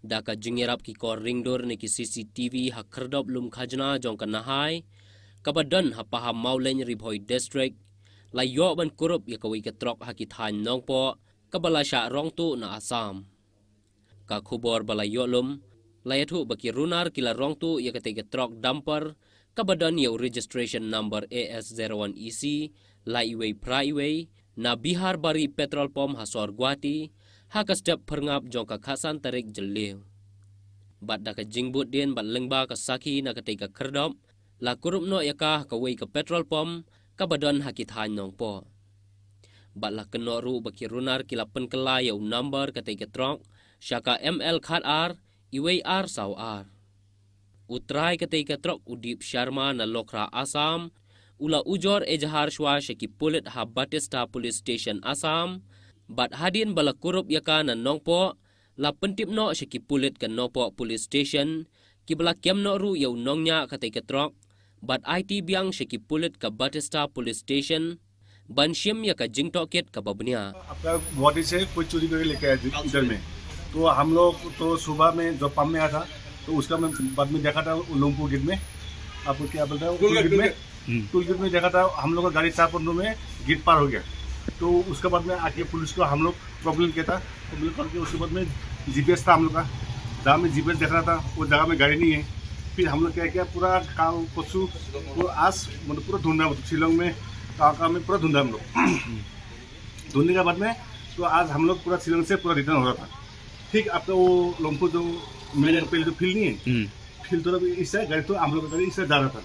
Daka jingirap ki kor ringdor ni ki CCTV ha kerdop lum khajna jong kanahai, kabadan ha paham mauleng ribhoi district, la yo ban kurup ya kawi ketrok ha ki than nongpo, kabalasha rong tu na Assam. Ka khubor balayo lum, layathu baki runar kila rong tu ya ketika trok dumper, kabadan ya registration number AS01EC, Laiway Praiway, na Bihar Bari Petrol Pom Hasor Guati, haka step perngap jong ka khasan tarik jeliu. Bat daka jingbut din bat lengba ka saki na ketika kerdop, la kurup no yakah ka wei ka petrol pom, kabadan hakit hanyong po. Bat la kenoru baki runar kila penkela yau number ketika trok, syaka ML khat R, iwei R saw R. Utrai ketika trok Udip Sharma na Lokra Assam, ula ujor ejahar shwa syaki pulit ha Batista Police Station Assam, bat hadin bala kurup yaka na nongpo, la pentip no syaki pulit ke nopo police station, ki bala kem no ru yau nongnya ketika trok, bat IT biang syaki pulit ke Batista Police Station, ban shim yaka jingtokit ke babnia. आपका गुवाहाटी से कोई चोरी करके लेके आया इधर में, तो हम लोग तो सुबह में जो पंप में आया था, तो उसका मैं बाद में देखा था लुम्पू गेट में, आपको क्या बोलता है टूल गेट में देखा था हम लोग का गाड़ी 4-15 में गेट पार हो गया। तो उसके बाद में आके पुलिस को हम लोग प्रॉब्लम किया था, प्रॉब्लम करके उसके बाद में GPS था हम लोग का, जहाँ में GPS देख रहा था वो जगह में गाड़ी नहीं है। फिर हम लोग क्या किया, पूरा काम पशु आज मतलब पूरा ढूंढा, शिलोंग में काका में पूरा ढूंढा हम लोग। ढूंढने के बाद में तो आज हम लोग पूरा शिलोंग से पूरा रिटर्न हो रहा था। ठीक आपका वो लम्पू जो मेरे पहले जो फील्ड नहीं है, फील्ड तो इससे गाड़ी तो हम लोग का गाड़ी इससे जा रहा था,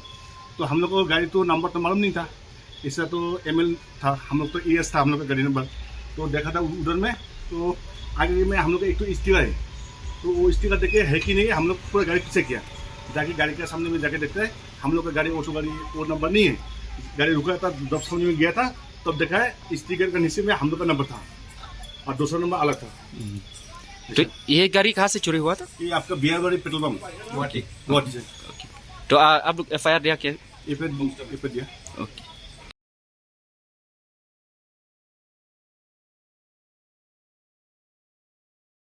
तो हम लोग को गाड़ी तो नंबर तो मालूम नहीं था, इससे तो ML था, हम लोग तो ES था हम लोग का गाड़ी नंबर। तो देखा था उधर में, तो आगे में हम लोग का एक तो स्टिकर है, तो वो स्टिकर देखे है कि नहीं, हम लोग पूरा गाड़ी पीछे किया, जाके गाड़ी के सामने में जाके देखते हैं हम लोग का गाड़ी ऑटो गाड़ी वो नंबर नहीं है, गाड़ी रुका था, जब सामने में गया था तब देखा है स्टिकर के नीचे में हम लोग का नंबर था और दूसरा नंबर अलग था। तो ये गाड़ी कहाँ से चोरी हुआ था? ये आपका बिहार वाली पेट्रोल पंप गुवाहाटी से। तो आप लोग FIR दिया क्या? ये पे दिया। ओके।